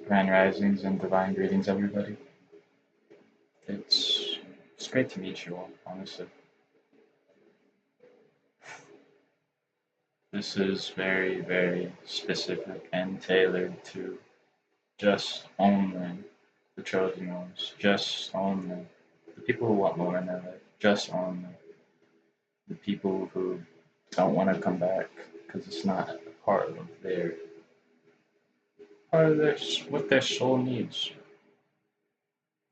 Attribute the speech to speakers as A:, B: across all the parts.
A: Grand Risings and Divine Greetings, everybody. It's it's great to meet you all, honestly. This is very, very specific and tailored to just only the chosen ones, just only the people who want more in their life, just only the people who don't want to come back because it's not a part of their what their soul needs.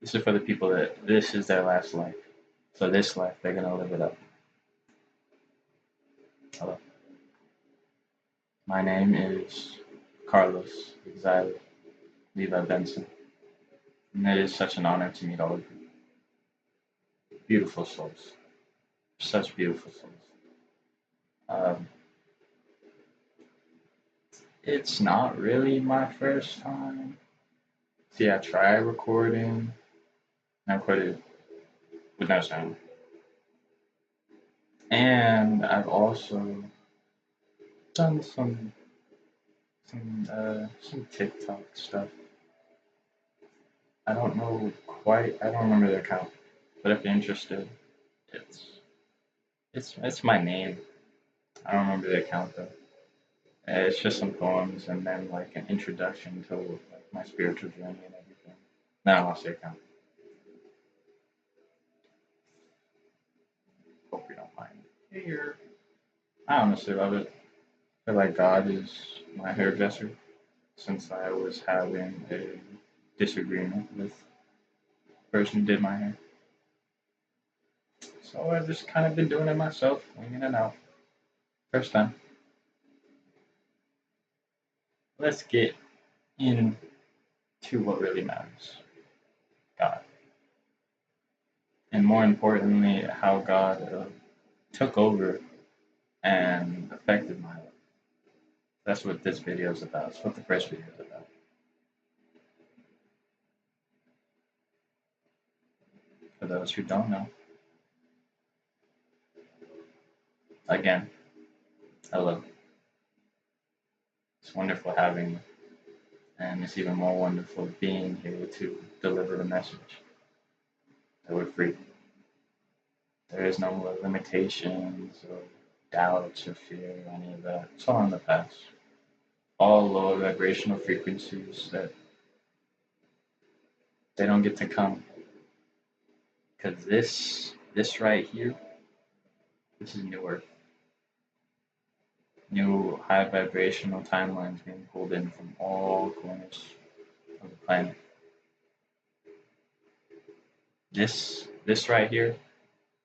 A: This is for the people that this is their last life. So this life they're gonna live it up. Hello. My name is Carlos Exile Levi Benson, and it is such an honor to meet all of you. Beautiful souls, such beautiful souls. Um, it's not really my first time. See, I tried recording, and I recorded with no sound, and I've also done some TikTok stuff. I don't know quite. I don't remember the account, but if you're interested, it's it's my name. I don't remember the account though. It's just some poems and then like an introduction to like my spiritual journey and everything. Then I lost the account. Hope you don't mind. Here. I honestly love it. I feel like God is my hairdresser since I was having a disagreement with the person who did my hair. So I've just kind of been doing it myself, winging it out. First time. Let's get into what really matters. God. And more importantly, how God took over and affected my life. That's what this video is about. That's what the first video is about. For those who don't know, again, hello. It's wonderful having you, and it's even more wonderful being here to deliver the message that we're free. There is no more limitations or doubts or fear or any of that. It's all in the past. All lower vibrational frequencies that they don't get to come because this right here, this is new earth. New high vibrational timelines being pulled in from all corners of the planet. This right here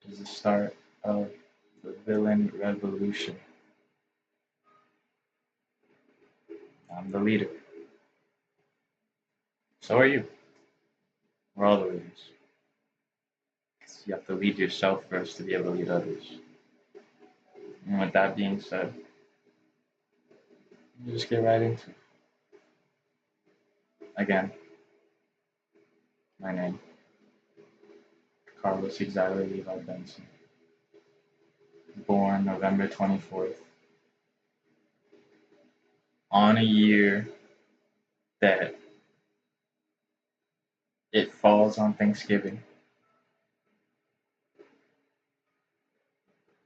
A: is the start of the villain revolution. I'm the leader. So are you. We're all the leaders. 'Cause you have to lead yourself first to be able to lead others. And with that being said, you just get right into it. Again, my name, Carlos Exile Levi Benson. Born November 24th, on a year that it falls on Thanksgiving.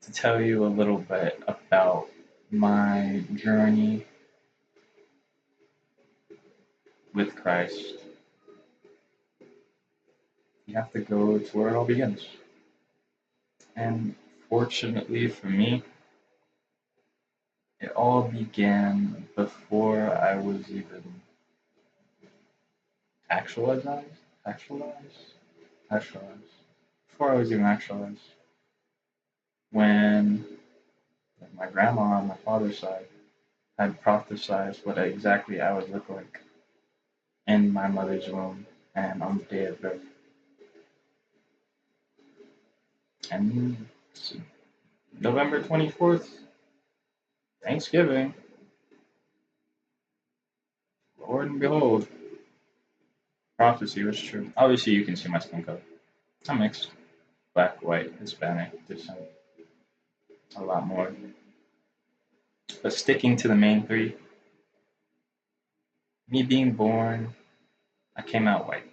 A: To tell you a little bit about my journey with Christ, you have to go to where it all begins. And fortunately for me, it all began before I was even actualized, actualized, actualized, before I was even actualized. When my grandma on my father's side had prophesied what exactly I would look like in my mother's womb and on the day of birth. And November 24th, Thanksgiving, Lord and behold, prophecy was true. Obviously, you can see my skin color. I'm mixed. Black, white, Hispanic, descent. A lot more. But sticking to the main three, me being born I came out white.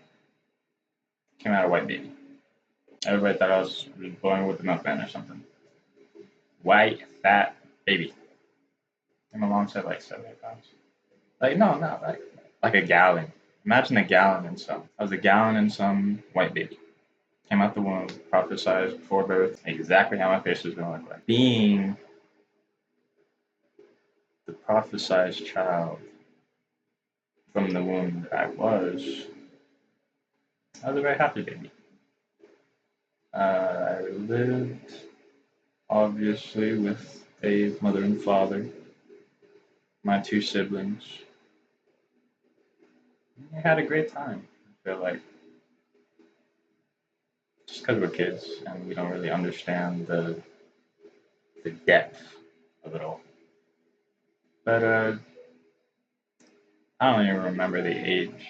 A: Came out a white baby. Everybody thought I was born with a milkman or something. White, fat baby. And my mom said like 7 8 pounds. Like no, not like a gallon. Imagine a gallon and some. I was a gallon and some white baby. Came out the womb, prophesized before birth, exactly how my face was gonna look like. Being the prophesized child from the womb that I was a very happy baby. I lived obviously with a mother and father, my two siblings. We had a great time. I feel like just because we're kids and we don't really understand the depth of it all. But I don't even remember the age.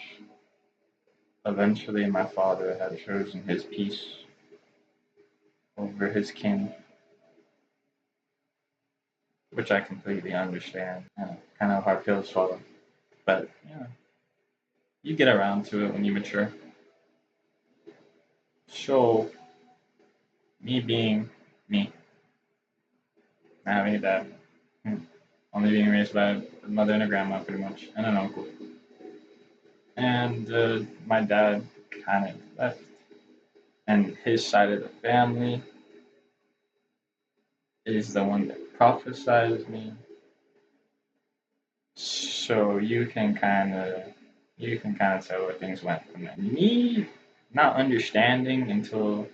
A: Eventually, my father had chosen his peace over his kin, which I completely understand. Kind of hard pill to swallow, but you get around to it when you mature. So, me being me, not having a dad, only being raised by a mother and a grandma, pretty much, and an uncle, and my dad kind of left, and his side of the family is the one that prophesies me. So you can kind of tell where things went from there. Me not understanding until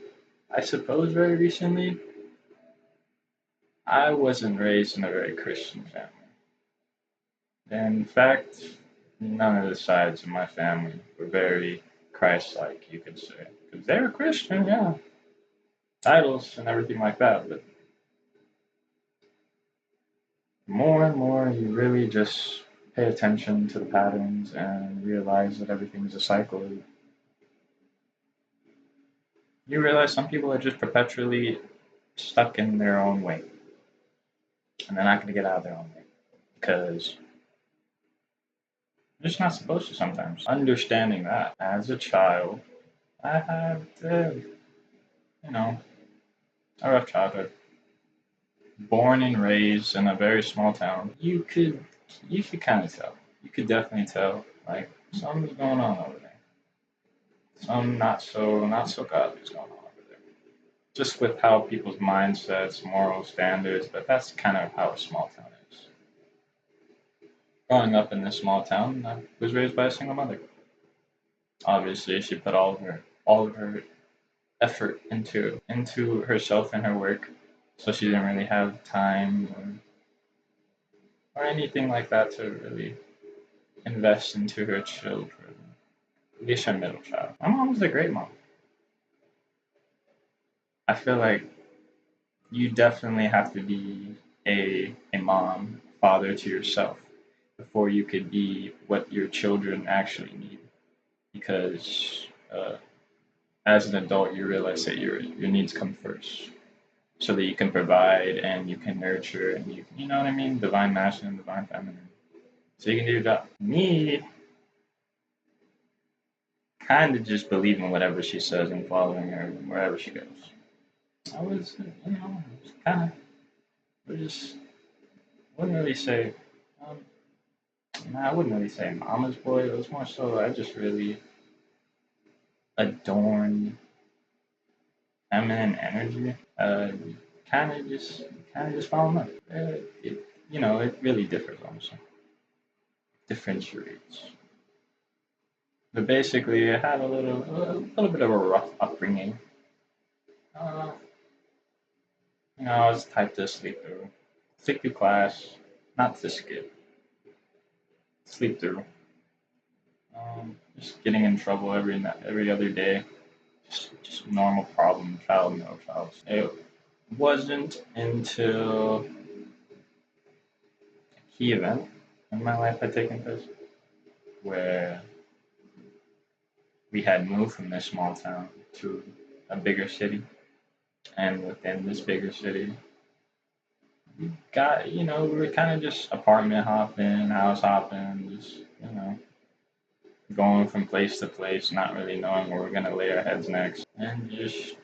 A: I suppose very recently, I wasn't raised in a very Christian family. In fact, none of the sides of my family were very Christ-like, you could say, because they were Christian, yeah, titles and everything like that. But more and more, you really just pay attention to the patterns and realize that everything is a cycle. You realize some people are just perpetually stuck in their own way, and they're not going to get out of their own way because they're just not supposed to sometimes. Understanding that as a child, I had, you know, a rough childhood. Born and raised in a very small town, you could kind of tell. You could definitely tell like something's going on over there. Some not so godly's going on over there. Just with how people's mindsets, moral standards, but that's kind of how a small town is. Growing up in this small town, I was raised by a single mother. Obviously, she put all of her effort into herself and her work, so she didn't really have time or anything like that to really invest into her children. At least her middle child. My mom was a great mom. I feel like you definitely have to be a mom, father to yourself before you could be what your children actually need. Because as an adult, you realize that your needs come first, so that you can provide and you can nurture and you know what I mean, divine masculine, divine feminine, so you can do your job. Me, kind of just believing whatever she says and following her wherever she goes. I was, kind of, I just wouldn't really say, um, nah, I wouldn't really say mama's boy. It was more so I just really adorned feminine energy. Kind of just fall in love. It really differs also, differentiates. But basically, I had a little bit of a rough upbringing. Uh, I was the type to sleep through class, not to skip, sleep through. Just getting in trouble every other day. Just normal problem child, no child. It wasn't until a key event in my life had taken place where we had moved from this small town to a bigger city, and within this bigger city, we were kind of just apartment hopping, house hopping, just going from place to place, not really knowing where we're gonna lay our heads next. And just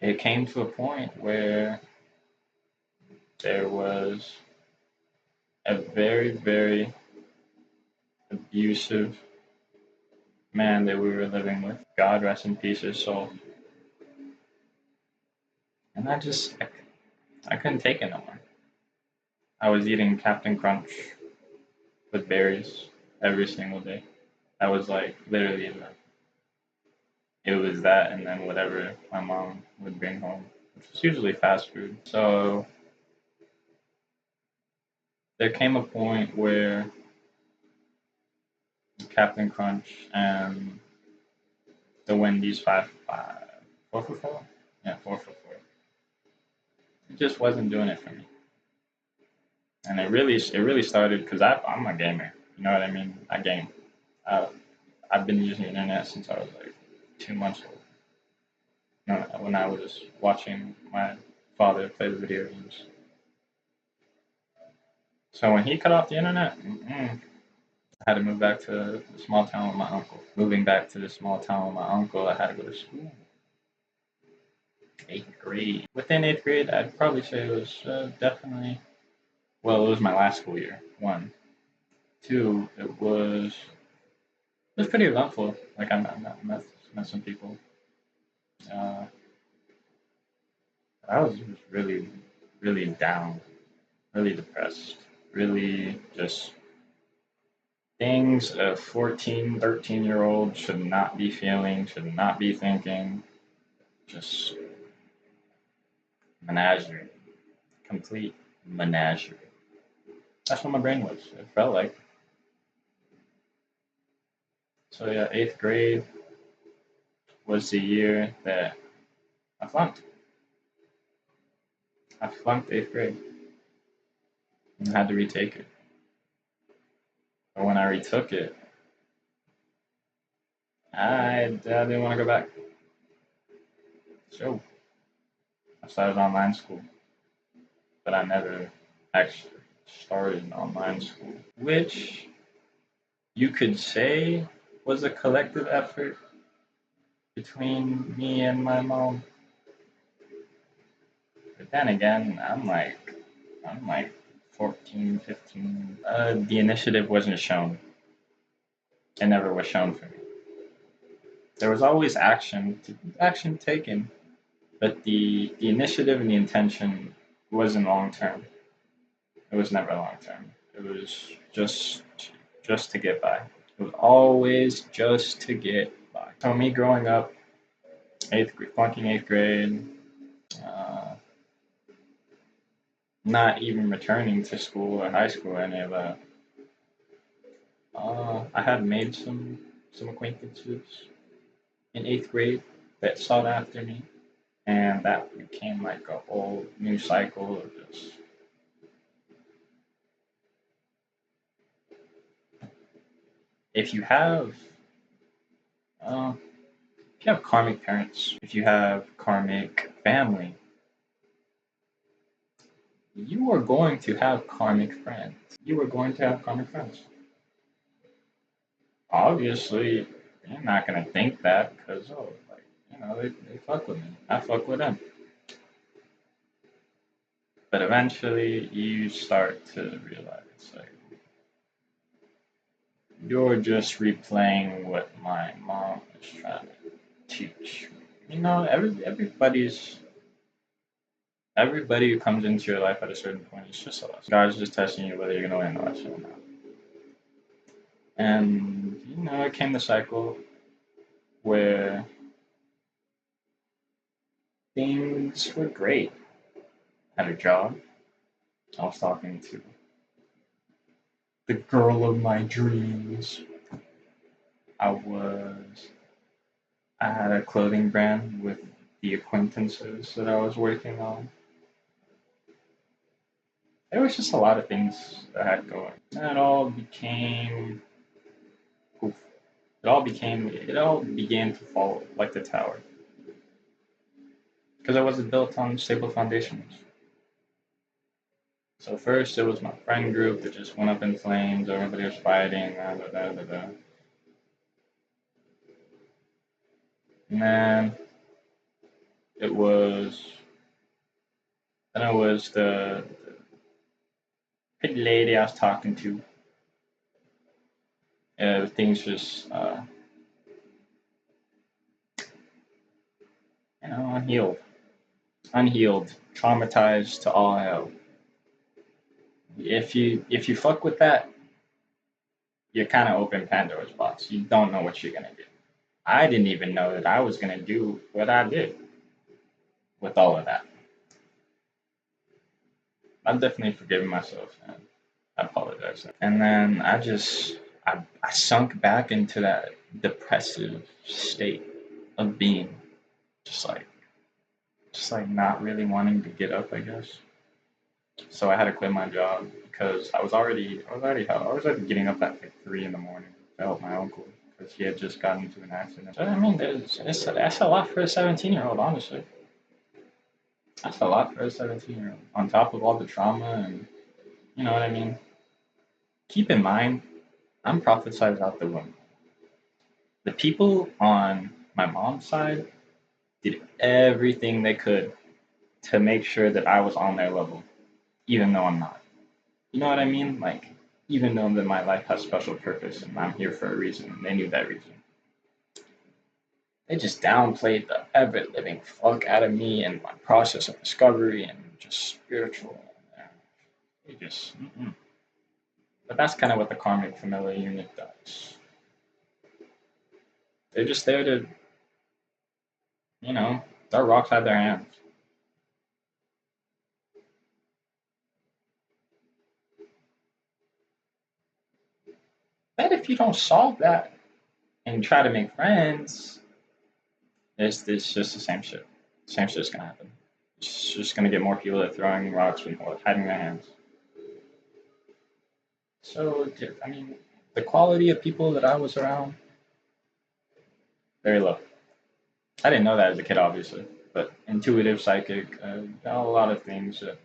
A: it came to a point where there was a very, very abusive man that we were living with. God rest in peace his soul. And I couldn't take it no more. I was eating Captain Crunch with berries every single day. I was like literally it was that and then whatever my mom would bring home, which was usually fast food. So there came a point where Captain Crunch and the Wendy's 4 for 4? Yeah, 4 for 4. It just wasn't doing it for me. And it really started because I'm a gamer. You know what I mean? I game. Uh, I've been using the internet since I was like 2 months old. When I was watching my father play the video games. So when he cut off the internet, I had to move back to the small town with my uncle. Moving back to the small town with my uncle, I had to go to school. 8th grade. Within 8th grade, I'd probably say it was definitely, well, it was my last school year. One. Two, it was pretty eventful. Like met some people. Uh, I was just really, really down, really depressed, really just things a 14, 13-year-old should not be feeling, should not be thinking. Just menagerie, complete menagerie. That's what my brain was. It felt like. So yeah, 8th grade was the year that I flunked. I flunked 8th grade and had to retake it. But when I retook it, I didn't want to go back. So I started online school, but I never actually started online school, which you could say was a collective effort between me and my mom. But then again, I'm like 14, 15. The initiative wasn't shown. It never was shown for me. There was always action taken, but the initiative and the intention wasn't long term. It was never long term. It was just to get by. It was always just to get by. So me growing up, flunking 8th grade, uh, not even returning to school or high school or any of that. I had made some acquaintances in 8th grade that sought after me, and that became like a whole new cycle of just if you have uh, if you have karmic parents, if you have karmic family, you are going to have karmic friends. You are going to have karmic friends. Obviously, you're not gonna think that because like they fuck with me. I fuck with them. But eventually, you start to realize like you're just replaying what my mom is trying to teach. Everybody who comes into your life at a certain point is just a lesson. God's just testing you whether you're gonna learn the lesson or not. And it came the cycle where things were great. I had a job. I was talking to the girl of my dreams. I had a clothing brand with the acquaintances that I was working on. There was just a lot of things that I had going. And it all became poof. It all began to fall like the tower. Because I wasn't built on stable foundations. So first it was my friend group that just went up in flames, everybody was fighting, da, da, da, da, da. And it was then it was the pretty lady I was talking to. Things just unhealed, traumatized to all hell. If you fuck with that, you're kind of open Pandora's box. You don't know what you're gonna do. I didn't even know that I was gonna do what I did with all of that. I'm definitely forgiving myself and I apologize. And then I sunk back into that depressive state of being just like not really wanting to get up, I guess. So I had to quit my job because I was already getting up at like 3 in the morning to help my uncle because he had just gotten into an accident. So I mean, that's a lot for a 17-year-old, honestly. That's a lot for a 17-year-old. On top of all the trauma and you know what I mean. Keep in mind, I'm prophesied out the womb. The people on my mom's side did everything they could to make sure that I was on their level, even though I'm not. You know what I mean? Like, even though that my life has special purpose and I'm here for a reason, and they knew that reason. They just downplayed the ever living fuck out of me and my process of discovery and just spiritual. They just, but that's kind of what the karmic familiar unit does. They're just there to, throw rocks at their hands. But if you don't solve that and try to make friends, it's just the same shit. Same shit's gonna happen. It's just gonna get more people that are throwing rocks and hiding their hands. So, I mean, the quality of people that I was around, very low. I didn't know that as a kid, obviously, but intuitive, psychic, a lot of things that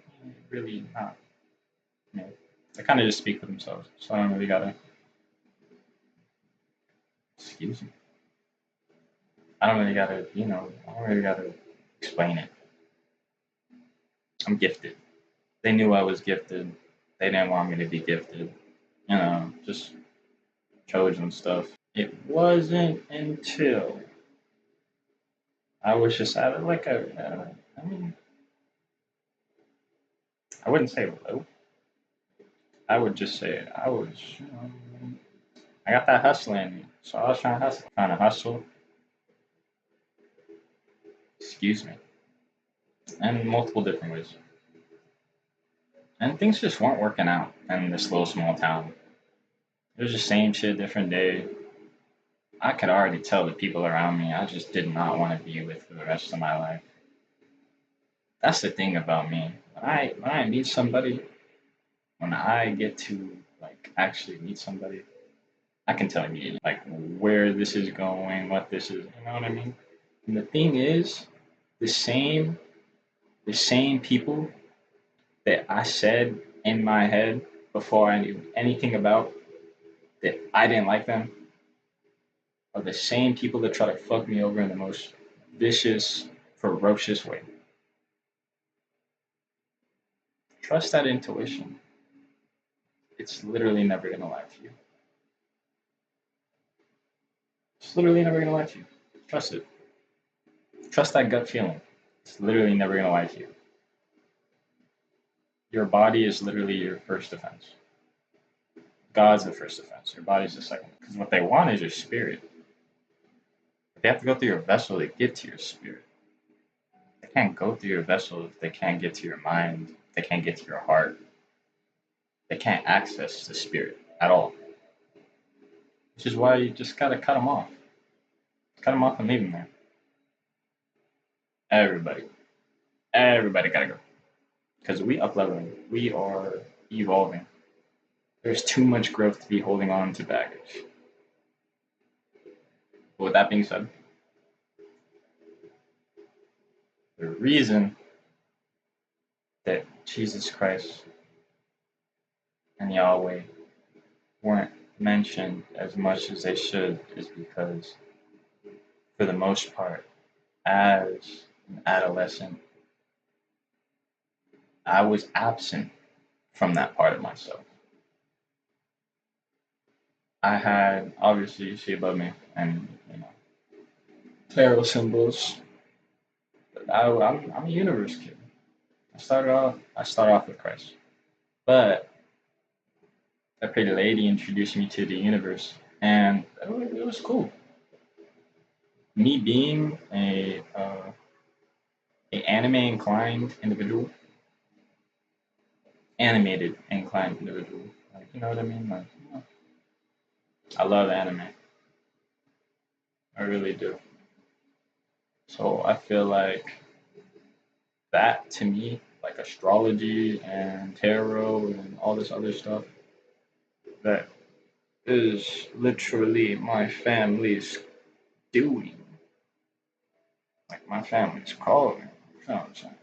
A: really not. They kind of just speak for themselves. So I don't really gotta. Excuse me. I don't really gotta. I don't really gotta explain it. I'm gifted. They knew I was gifted. They didn't want me to be gifted. Just chosen stuff. It wasn't until I was just at like I mean, I wouldn't say low. I would just say I was, I got that hustling in me. So I was trying to hustle, excuse me, in multiple different ways. And things just weren't working out in this little small town. It was the same shit, different day. I could already tell the people around me I just did not want to be with for the rest of my life. That's the thing about me. When I meet somebody, when I get to like actually meet somebody, I can tell immediately like where this is going, what this is. You know what I mean? And the thing is, the same the same people that I said in my head before I knew anything about that I didn't like them are the same people that try to fuck me over in the most vicious, ferocious way. Trust that intuition. It's literally never gonna lie to you. It's literally never gonna lie to you. Trust it. Trust that gut feeling. It's literally never gonna lie to you. Your body is literally your first defense. God's the first defense. Your body's the second. Because what they want is your spirit. They have to go through your vessel to get to your spirit. They can't go through your vessel if they can't get to your mind. They can't get to your heart. They can't access the spirit at all. Which is why you just gotta cut them off. Cut them off and leave them there. Everybody. Everybody gotta go. Because we up leveling. We are evolving. There's too much growth to be holding on to baggage. But with that being said, the reason that Jesus Christ and Yahweh weren't mentioned as much as they should is because for the most part, as an adolescent, I was absent from that part of myself. I had, obviously, you see above me, and tarot symbols. But I'm a universe kid. I started off with Christ, but a pretty lady introduced me to the universe, and it was cool. Me being a anime inclined individual, animated inclined individual. Like, you know what I mean? Like, I love anime. I really do. So I feel like that to me, like astrology and tarot and all this other stuff, that is literally my family's doing. Like my family's calling. You know what I'm saying?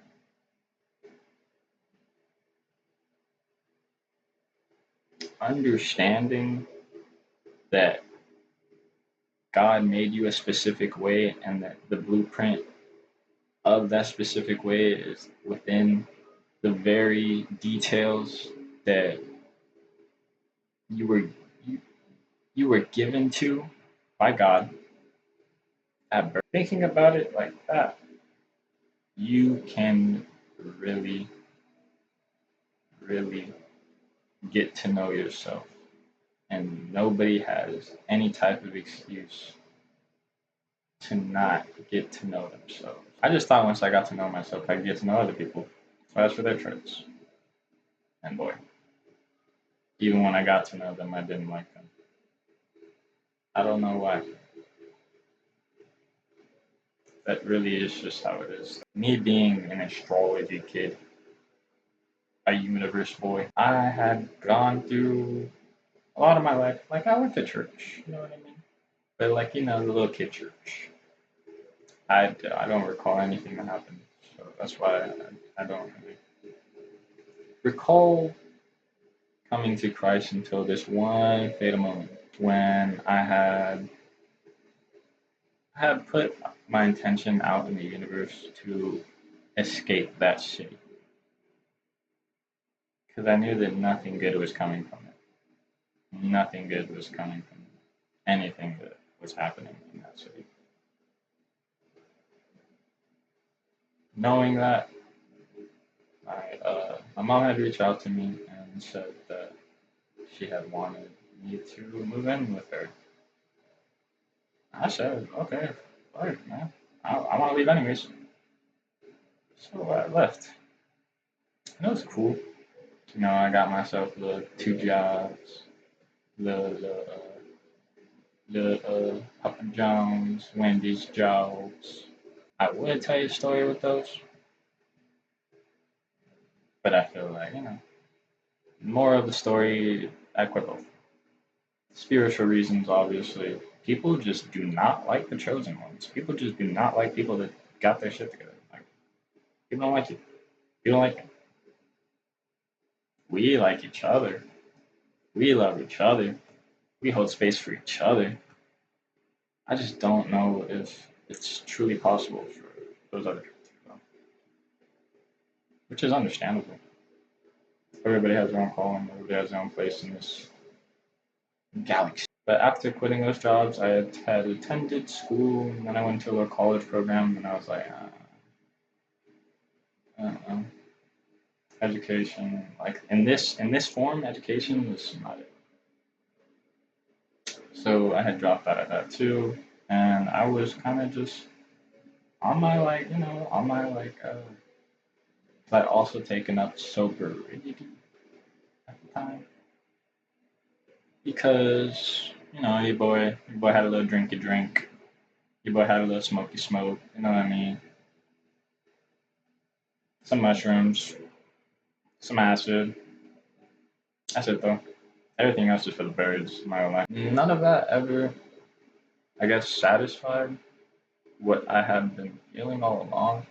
A: Understanding that God made you a specific way and that the blueprint of that specific way is within the very details that you were you, you were given to by God at birth. Thinking about it like that, you can really, really get to know yourself. And nobody has any type of excuse to not get to know themselves. I just thought once I got to know myself, I'd get to know other people. So as for their traits, and boy, even when I got to know them, I didn't like them. I don't know why. That really is just how it is. Me being an astrology kid, a universe boy, I had gone through a lot of my life. Like I went to church, you know what I mean? But like the little kid church. I don't recall anything that happened, so that's why I don't really recall coming to Christ until this one fatal moment when I had put my intention out in the universe to escape that shit because I knew that nothing good was coming from it. Nothing good was coming from anything that was happening in that city. Knowing that, my mom had reached out to me and said that she had wanted me to move in with her. I said, okay, fuck, man. I want to leave anyways. So I left. And it was cool. I got myself the two jobs, the Papa John's, Wendy's jobs. I would tell you a story with those, but I feel like, more of the story, I quit both. Spiritual reasons, obviously. People just do not like the chosen ones. People just do not like people that got their shit together. Like, people don't like you. You don't like it. We like each other. We love each other. We hold space for each other. I just don't know if it's truly possible for those other people to go, which is understandable. Everybody has their own calling. Everybody has their own place in this galaxy. But after quitting those jobs, I had attended school, and then I went to a college program, and I was like, I don't know, education, like in this form, education was not it. So I had dropped out of that too, and I was kind of just on my but also taken up sobriety at the time because your boy had a little drinky drink, your boy had a little smoky smoke, you know what I mean? Some mushrooms, some acid. That's it though. Everything else is for the birds. My own life. None of that ever, I guess, satisfied what I had been feeling all along,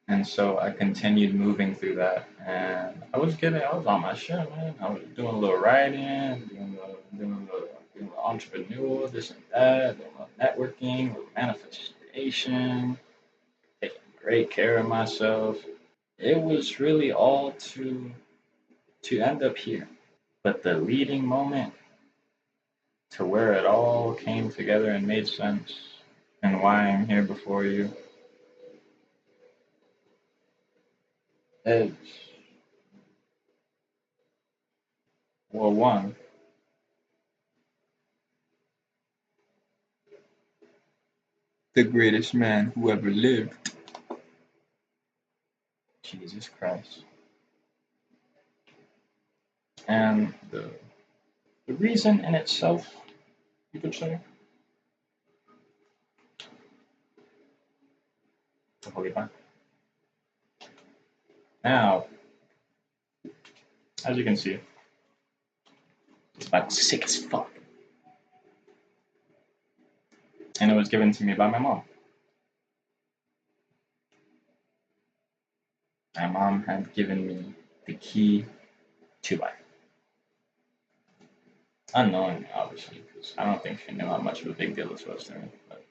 A: and so I continued moving through that, and I was on my shit, man. I was doing a little writing, doing a little Being entrepreneurial, this and that, networking, manifestation, taking great care of myself. It was really all to end up here. But the leading moment to where it all came together and made sense and why I'm here before you is, well, one, the greatest man who ever lived, Jesus Christ. And the reason in itself, you could say, the Holy Bible. Now, as you can see, it's about sick as fuck. And it was given to me by my mom. My mom had given me the key to life. Unknowingly, obviously, because I don't think she knew how much of a big deal this was to me. But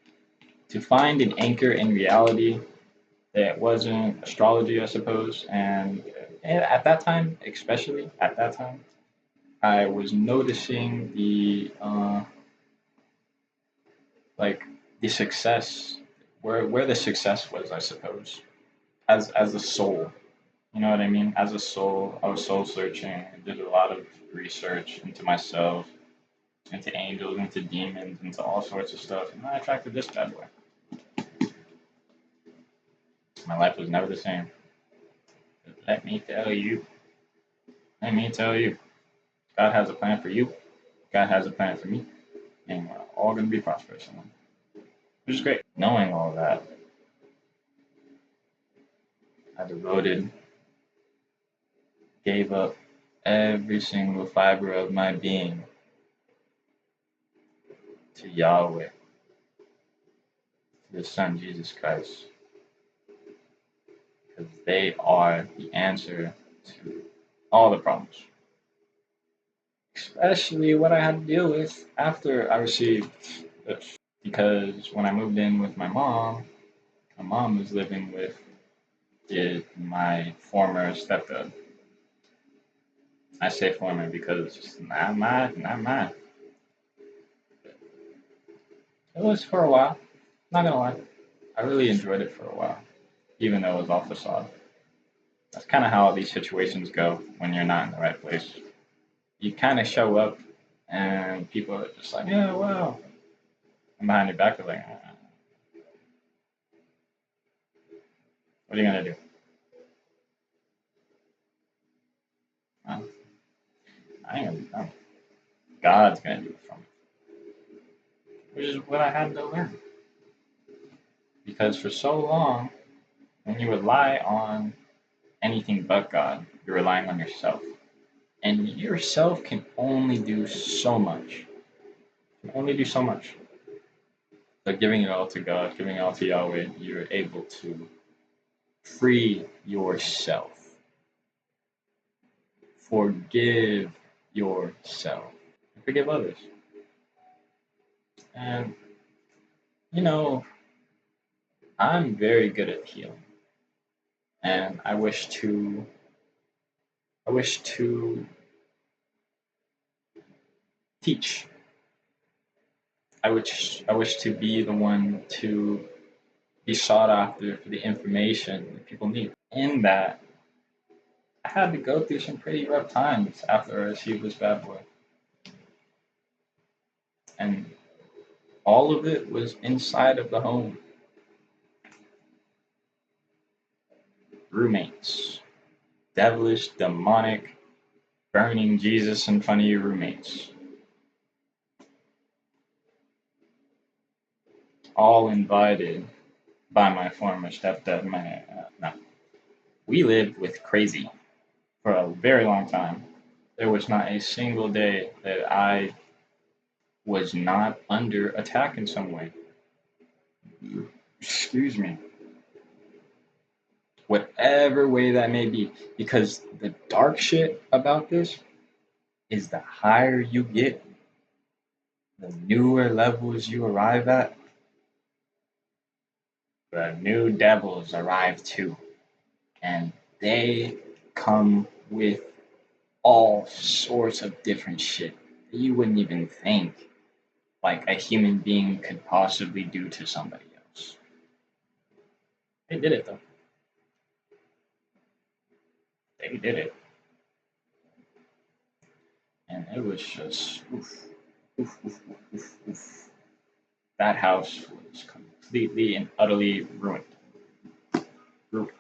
A: to find an anchor in reality that wasn't astrology, I suppose, and at that time, especially at that time, I was noticing like the success, where the success was, I suppose, as a soul. You know what I mean? As a soul, I was soul searching. I did a lot of research into myself, into angels, into demons, into all sorts of stuff, and I attracted this bad boy. My life was never the same. But let me tell you, God has a plan for you. God has a plan for me, and we're all gonna be prosperous in Him, which is great. Knowing all that, I gave up every single fiber of my being to Yahweh, to the Son Jesus Christ, because they are the answer to all the problems. Especially what I had to deal with after I received this. Because when I moved in with my mom was living with my former stepdad. I say former because it's not mine. It was for a while. Not gonna lie, I really enjoyed it for a while, even though it was all facade. That's kind of how these situations go when you're not in the right place. You kind of show up, and people are just like, "Yeah, wow," and behind your back, they're like, "What are you gonna do?" Well, I ain't gonna do nothing. God's gonna do it for me, which is what I had to learn. Because for so long, when you rely on anything but God, you're relying on yourself. And yourself can only do so much. Can only do so much. But giving it all to God, giving it all to Yahweh, you're able to free yourself. Forgive yourself. And forgive others. And you know, I'm very good at healing. And I wish to teach. I wish to be the one to be sought after for the information that people need. In that, I had to go through some pretty rough times after I received this bad boy. And all of it was inside of the home. Roommates. Devilish, demonic, burning Jesus in front of your roommates. All invited by my former stepdad. No. We lived with crazy for a very long time. There was not a single day that I was not under attack in some way. Excuse me. Whatever way that may be. Because the dark shit about this is the higher you get, the newer levels you arrive at, the new devils arrive too. And they come with all sorts of different shit that you wouldn't even think like a human being could possibly do to somebody else. They did it though. They did it. And it was just oof, oof, oof, oof, oof, oof. That house was completely and utterly ruined. Ruined.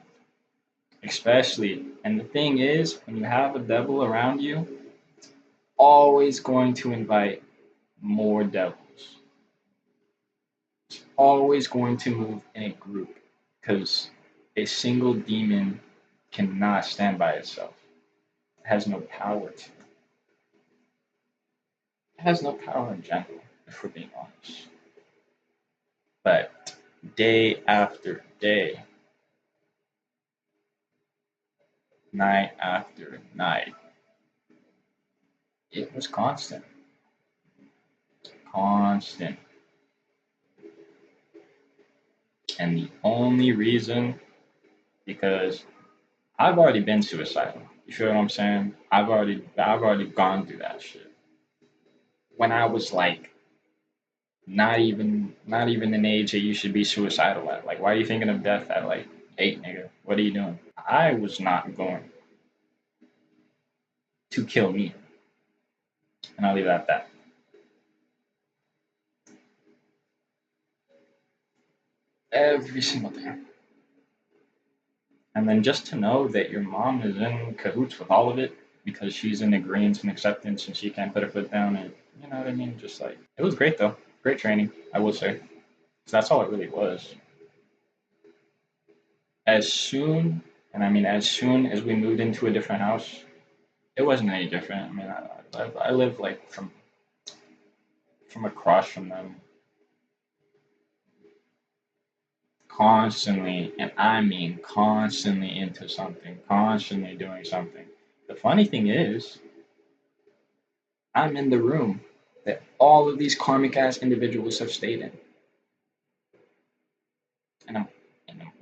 A: Especially, and the thing is, when you have a devil around you, always going to invite more devils. It's always going to move in a group because a single demon cannot stand by itself. It has no power to. It has no power in general, if we're being honest. But day after day, night after night, it was constant. Constant. And the only reason, because I've already been suicidal. You feel what I'm saying? I've already gone through that shit. When I was like not even an age that you should be suicidal at. Like why are you thinking of death at like 8, nigga? What are you doing? I was not going to kill me. And I'll leave it at that. Every single day. And then just to know that your mom is in cahoots with all of it because she's in agreement and acceptance and she can't put her foot down and you know what I mean? Just like it was great though. Great training, I will say. So that's all it really was. As soon and I mean as soon as we moved into a different house, it wasn't any different. I mean I lived like from across from them constantly, and I mean constantly into something, constantly doing something. The funny thing is, I'm in the room that all of these karmic ass individuals have stayed in. And I'm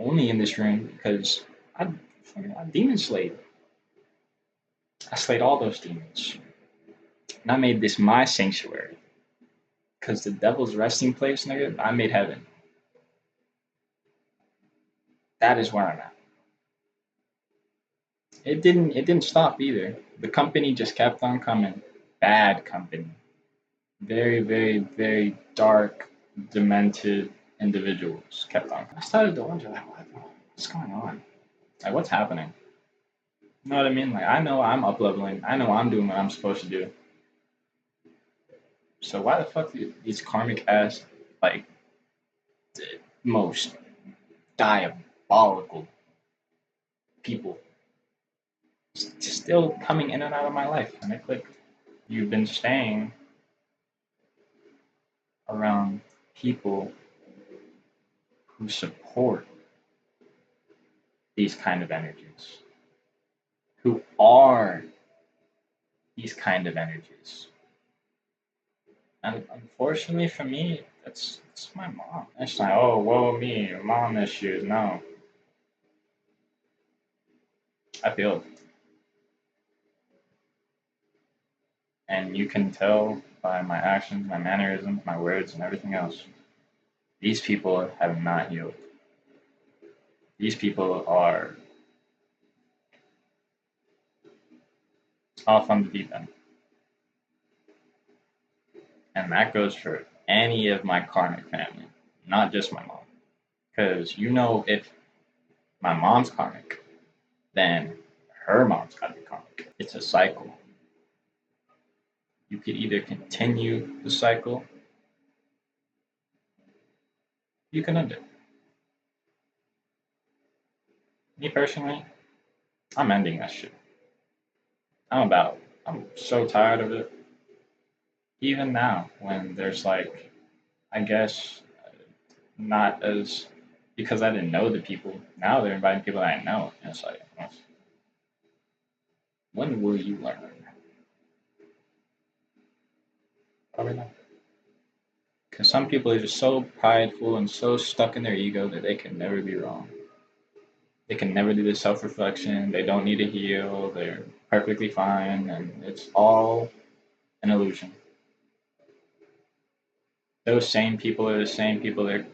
A: only in this room because I, I demon slayed. I slayed all those demons. And I made this my sanctuary. Because the devil's resting place, nigga, I made heaven. That is where I'm at. It didn't stop either. The company just kept on coming. Bad company. Very, very, very dark, demented individuals kept on. I started to wonder, like, what's going on? Like, what's happening? You know what I mean? Like, I know I'm up leveling. I know I'm doing what I'm supposed to do. So why the fuck do these karmic ass, like, the most diabolical people still coming in and out of my life? And it's like, you've been staying around people who support these kind of energies, who are these kind of energies. And unfortunately for me, that's my mom. It's like, oh, woe me, mom issues. No, I feel it. And you can tell by my actions, my mannerisms, my words, and everything else. These people have not healed. These people are off on the deep end. And that goes for any of my karmic family, not just my mom. Because you know, if my mom's karmic, then her mom's gotta be karmic. It's a cycle. You could either continue the cycle, you can end it. Me personally, I'm ending that shit. I'm so tired of it. Even now, when there's like, I guess, not as, because I didn't know the people, now they're inviting people that I know. And it's like, when will you learn? Probably not. some people are just so prideful and so stuck in their ego that they can never be wrong. They can never do the self reflection. They don't need to heal. They're perfectly fine. And it's all an illusion. Those same people are the same people that are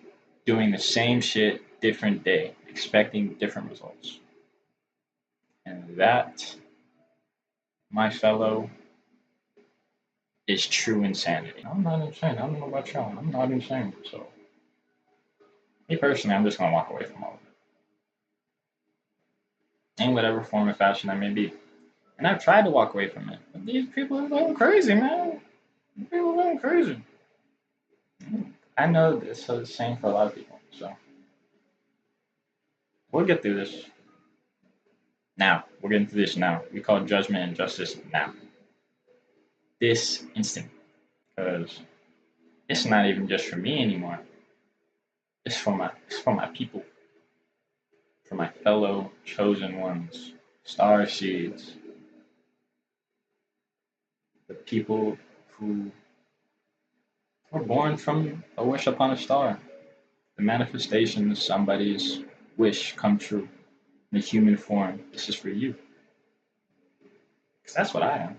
A: doing the same shit, different day, expecting different results. And that, my fellow, is true insanity. I'm not insane. I don't know about y'all. I'm not insane. So, me personally, I'm just going to walk away from all of it. In whatever form or fashion that may be. And I've tried to walk away from it. But these people are going crazy, man. People are going crazy. I know it's the same for a lot of people. So, we'll get through this. Now. We're getting through this now. We call judgment and justice now. This instant. Because it's not even just for me anymore. It's for my people. For my fellow chosen ones. Star seeds. The people who were born from a wish upon a star. The manifestation of somebody's wish come true in a human form. This is for you. Because that's what I am.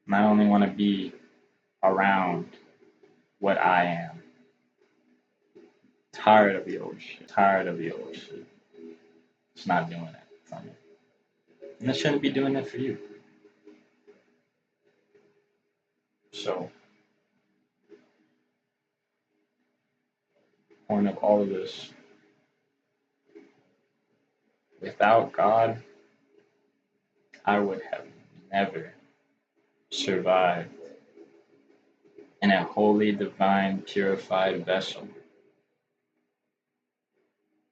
A: And I only want to be around what I am. Tired of the old shit. Tired of the old shit. It's not doing it for me. And it shouldn't be doing it for you. So, point of all of this, without God, I would have never survived in a holy, divine, purified vessel.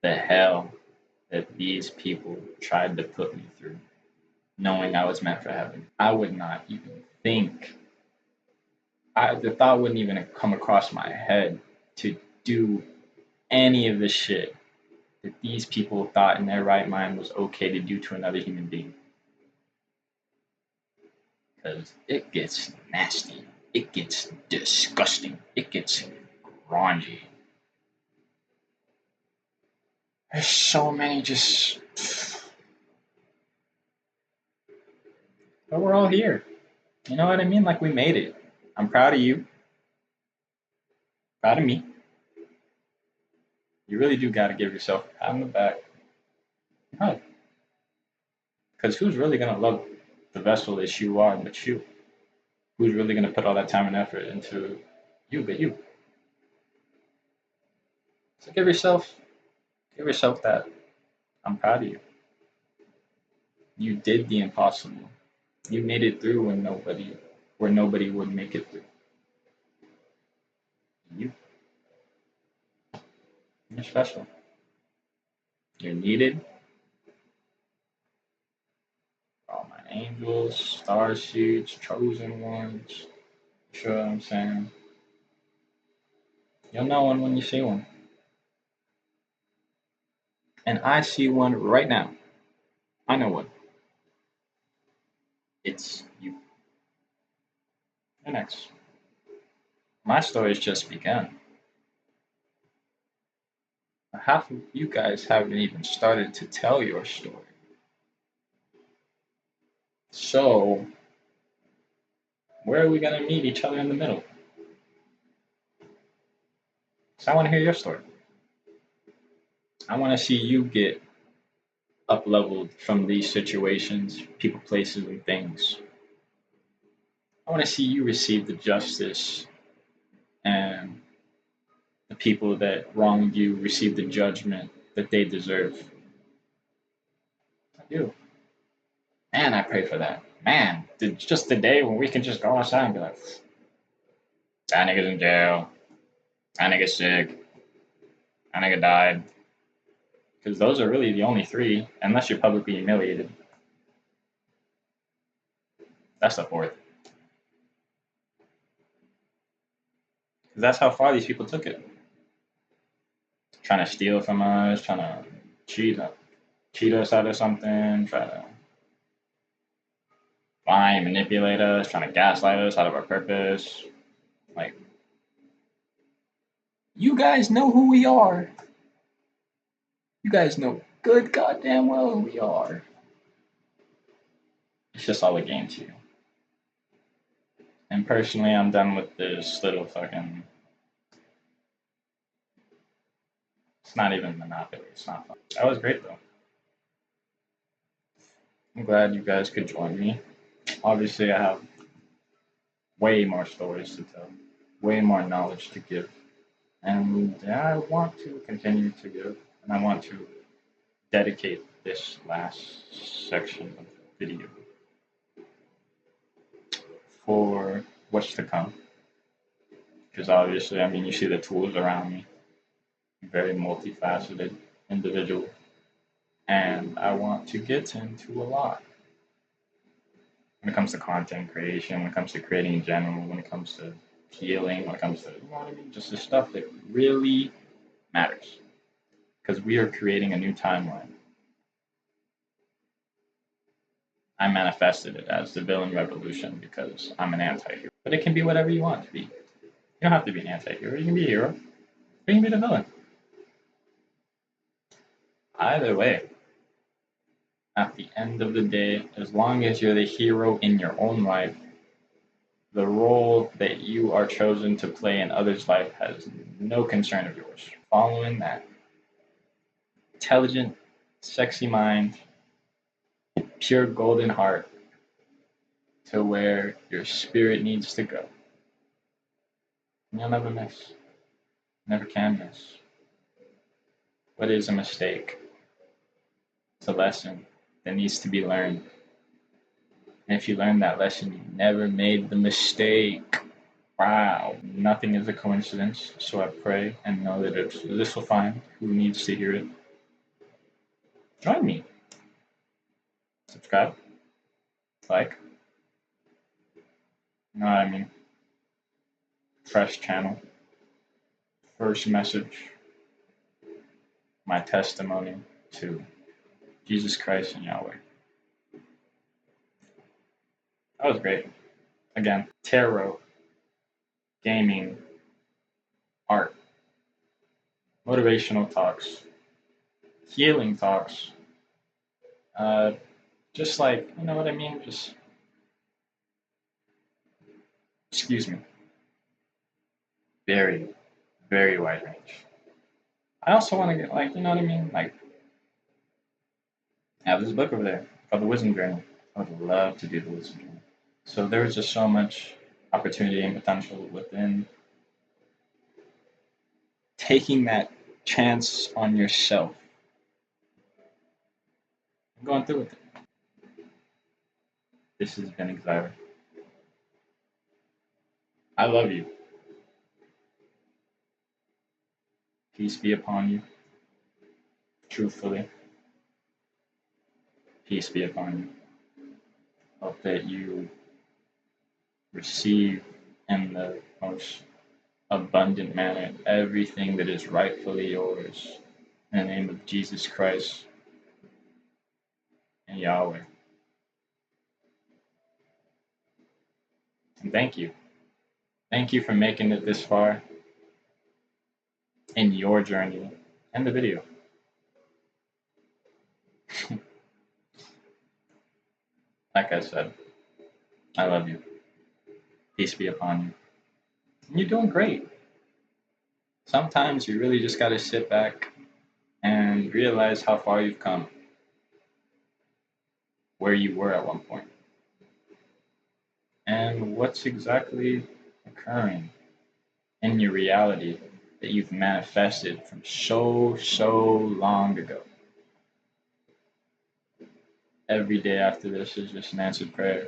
A: The hell that these people tried to put me through, knowing I was meant for heaven. I would not even think. The thought wouldn't even come across my head to do any of the shit that these people thought in their right mind was okay to do to another human being. Because it gets nasty. It gets disgusting. It gets grungy. There's so many just. But we're all here. You know what I mean? Like, we made it. I'm proud of you. Proud of me. You really do got to give yourself a pat on the back. Right. Because who's really going to love the vessel that you are but you? Who's really going to put all that time and effort into you but you? So give yourself that. I'm proud of you. You did the impossible. You made it through where nobody would make it through. You're special. You're needed. All my angels, star seeds, chosen ones. You sure what I'm saying? You'll know one when you see one. And I see one right now. I know one. It's you. And next. My story's just begun. Half of you guys haven't even started to tell your story. So, where are we going to meet each other in the middle? So I want to hear your story. I want to see you get up leveled from these situations, people, places, and things. I want to see you receive the justice and the people that wronged you receive the judgment that they deserve. I do. Man, I pray for that. Man, just the day when we can just go outside and be like, that nigga's in jail. That nigga's sick. That nigga died. Because those are really the only three, unless you're publicly humiliated. That's the fourth. Because that's how far these people took it. Trying to steal from us, trying to cheat us out of something, try to lie and manipulate us, trying to gaslight us out of our purpose. Like, you guys know who we are. You guys know good goddamn well who we are. It's just all a game to you. And personally, I'm done with this little fucking. It's not even Monopoly. It's not fun. That was great though. I'm glad you guys could join me. Obviously, I have way more stories to tell, way more knowledge to give, and I want to continue to give, and I want to dedicate this last section of the video for what's to come. Because obviously, I mean, you see the tools around me, very multifaceted individual, and I want to get into a lot when it comes to content creation, when it comes to creating in general, when it comes to healing, when it comes to, you know what I mean, just the stuff that really matters. Because we are creating a new timeline. I manifested it as the villain revolution because I'm an anti-hero. But it can be whatever you want to be. You don't have to be an anti-hero. You can be a hero. Or you can be the villain. Either way, at the end of the day, as long as you're the hero in your own life, the role that you are chosen to play in others' life has no concern of yours. Following that intelligent, sexy mind, pure golden heart to where your spirit needs to go. And you'll never miss. Never can miss. What is a mistake? It's a lesson that needs to be learned. And if you learn that lesson, you never made the mistake. Wow. Nothing is a coincidence. So I pray and know that this will find who needs to hear it. Join me. Subscribe. Like. You know what I mean? Fresh channel. First message. My testimony to Jesus Christ and Yahweh. That was great. Again, tarot, gaming, art, motivational talks, healing talks, just like, you know what I mean? Just, excuse me, very, very wide range. I also want to get, like, you know what I mean? Like, I have this book over there called The Wisdom Journey. I would love to do The Wisdom Journey. So there's just so much opportunity and potential within taking that chance on yourself and going through with it. This has been Xyra. I love you. Peace be upon you. Truthfully. Peace be upon you. Hope that you receive in the most abundant manner everything that is rightfully yours. In the name of Jesus Christ and Yahweh. And thank you. Thank you for making it this far in your journey and the video. Like I said, I love you. Peace be upon you. And you're doing great. Sometimes you really just got to sit back and realize how far you've come, where you were at one point, and what's exactly occurring in your reality that you've manifested from so long ago. Every day after this is just an answered prayer.